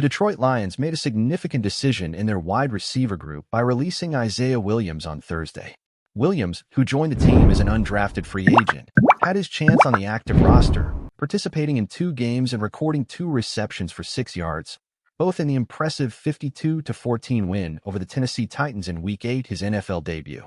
The Detroit Lions made a significant decision in their wide receiver group by releasing Isaiah Williams on Thursday. Williams, who joined the team as an undrafted free agent, had his chance on the active roster, participating in 2 games and recording 2 receptions for 6 yards, both in the impressive 52-14 win over the Tennessee Titans in Week 8, his NFL debut.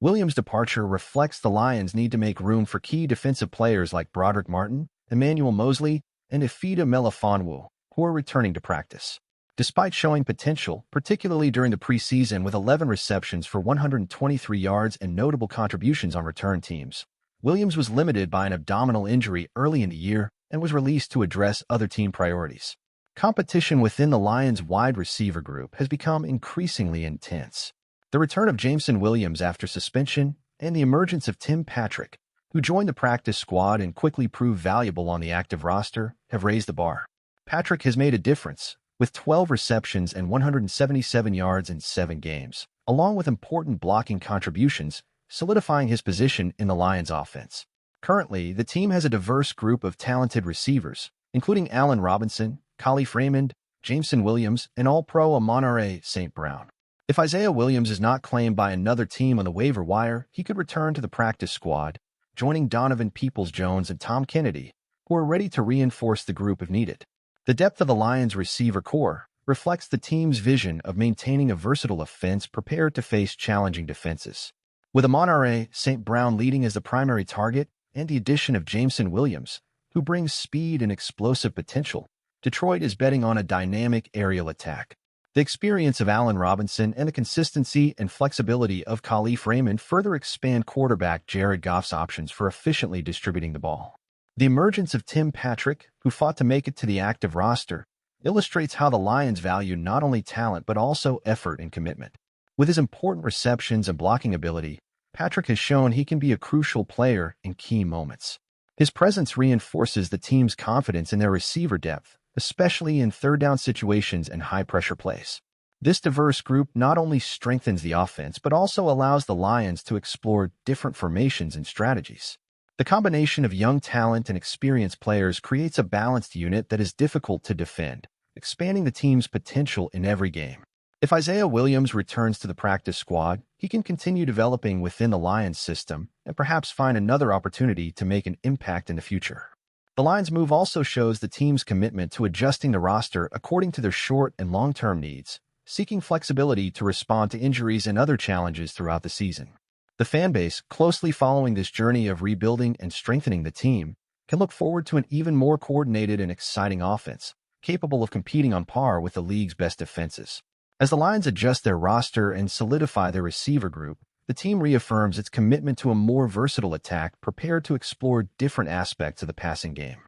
Williams' departure reflects the Lions' need to make room for key defensive players like Broderick Martin, Emmanuel Mosley, and Ifeatu Melifonwu, who are returning to practice. Despite showing potential, particularly during the preseason with 11 receptions for 123 yards and notable contributions on return teams, Williams was limited by an abdominal injury early in the year and was released to address other team priorities. Competition within the Lions' wide receiver group has become increasingly intense. The return of Jameson Williams after suspension and the emergence of Tim Patrick, who joined the practice squad and quickly proved valuable on the active roster, have raised the bar. Patrick has made a difference, with 12 receptions and 177 yards in 7 games, along with important blocking contributions, solidifying his position in the Lions' offense. Currently, the team has a diverse group of talented receivers, including Allen Robinson, Khalif Raymond, Jameson Williams, and All-Pro Amon-Ra St. Brown. If Isaiah Williams is not claimed by another team on the waiver wire, he could return to the practice squad, joining Donovan Peoples-Jones and Tom Kennedy, who are ready to reinforce the group if needed. The depth of the Lions' receiver core reflects the team's vision of maintaining a versatile offense prepared to face challenging defenses. With Amon-Ra St. Brown leading as the primary target and the addition of Jameson Williams, who brings speed and explosive potential, Detroit is betting on a dynamic aerial attack. The experience of Allen Robinson and the consistency and flexibility of Khalif Raymond further expand quarterback Jared Goff's options for efficiently distributing the ball. The emergence of Tim Patrick, who fought to make it to the active roster, illustrates how the Lions value not only talent but also effort and commitment. With his important receptions and blocking ability, Patrick has shown he can be a crucial player in key moments. His presence reinforces the team's confidence in their receiver depth, especially in third-down situations and high-pressure plays. This diverse group not only strengthens the offense but also allows the Lions to explore different formations and strategies. The combination of young talent and experienced players creates a balanced unit that is difficult to defend, expanding the team's potential in every game. If Isaiah Williams returns to the practice squad, he can continue developing within the Lions system and perhaps find another opportunity to make an impact in the future. The Lions' move also shows the team's commitment to adjusting the roster according to their short and long-term needs, seeking flexibility to respond to injuries and other challenges throughout the season. The fanbase, closely following this journey of rebuilding and strengthening the team, can look forward to an even more coordinated and exciting offense, capable of competing on par with the league's best defenses. As the Lions adjust their roster and solidify their receiver group, the team reaffirms its commitment to a more versatile attack prepared to explore different aspects of the passing game.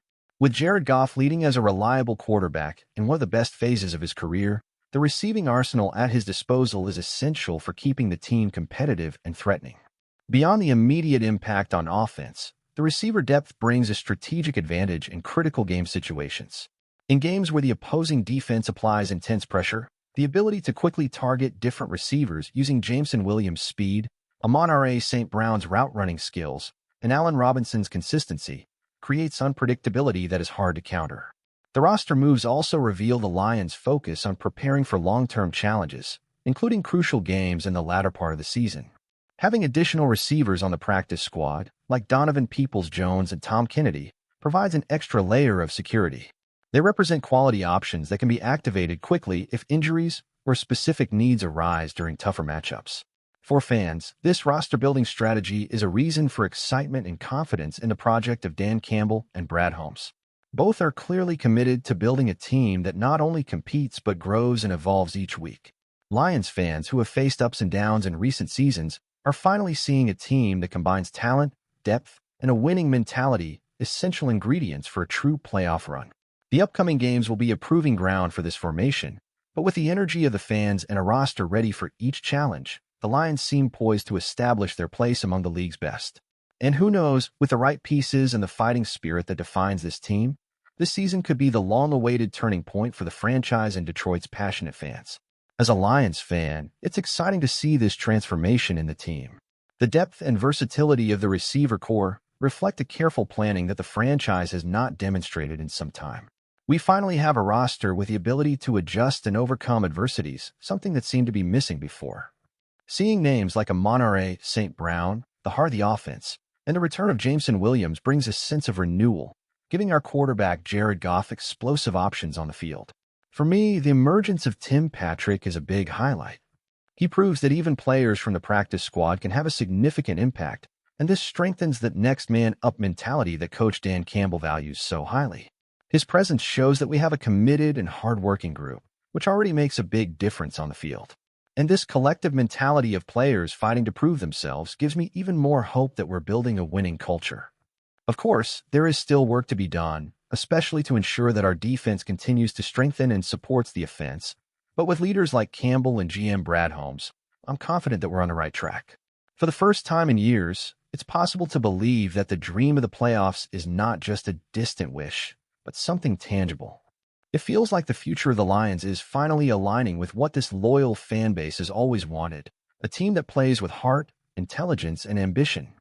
With Jared Goff leading as a reliable quarterback in one of the best phases of his career, the receiving arsenal at his disposal is essential for keeping the team competitive and threatening. Beyond the immediate impact on offense, the receiver depth brings a strategic advantage in critical game situations. In games where the opposing defense applies intense pressure, the ability to quickly target different receivers using Jameson Williams' speed, Amon-Ra St. Brown's route-running skills, and Allen Robinson's consistency creates unpredictability that is hard to counter. The roster moves also reveal the Lions' focus on preparing for long-term challenges, including crucial games in the latter part of the season. Having additional receivers on the practice squad, like Donovan Peoples-Jones and Tom Kennedy, provides an extra layer of security. They represent quality options that can be activated quickly if injuries or specific needs arise during tougher matchups. For fans, this roster-building strategy is a reason for excitement and confidence in the project of Dan Campbell and Brad Holmes. Both are clearly committed to building a team that not only competes but grows and evolves each week. Lions fans who have faced ups and downs in recent seasons are finally seeing a team that combines talent, depth, and a winning mentality, essential ingredients for a true playoff run. The upcoming games will be a proving ground for this formation, but with the energy of the fans and a roster ready for each challenge, the Lions seem poised to establish their place among the league's best. And who knows, with the right pieces and the fighting spirit that defines this team, this season could be the long-awaited turning point for the franchise and Detroit's passionate fans. As a Lions fan, it's exciting to see this transformation in the team. The depth and versatility of the receiver core reflect a careful planning that the franchise has not demonstrated in some time. We finally have a roster with the ability to adjust and overcome adversities, something that seemed to be missing before. Seeing names like Monterey, St. Brown, the heart of the offense, and the return of Jameson Williams brings a sense of renewal, giving our quarterback Jared Goff explosive options on the field. For me, the emergence of Tim Patrick is a big highlight. He proves that even players from the practice squad can have a significant impact, and this strengthens that next man up mentality that Coach Dan Campbell values so highly. His presence shows that we have a committed and hardworking group, which already makes a big difference on the field. And this collective mentality of players fighting to prove themselves gives me even more hope that we're building a winning culture. Of course, there is still work to be done, especially to ensure that our defense continues to strengthen and supports the offense. But with leaders like Campbell and GM Brad Holmes, I'm confident that we're on the right track. For the first time in years, it's possible to believe that the dream of the playoffs is not just a distant wish, but something tangible. It feels like the future of the Lions is finally aligning with what this loyal fan base has always wanted, a team that plays with heart, intelligence, and ambition.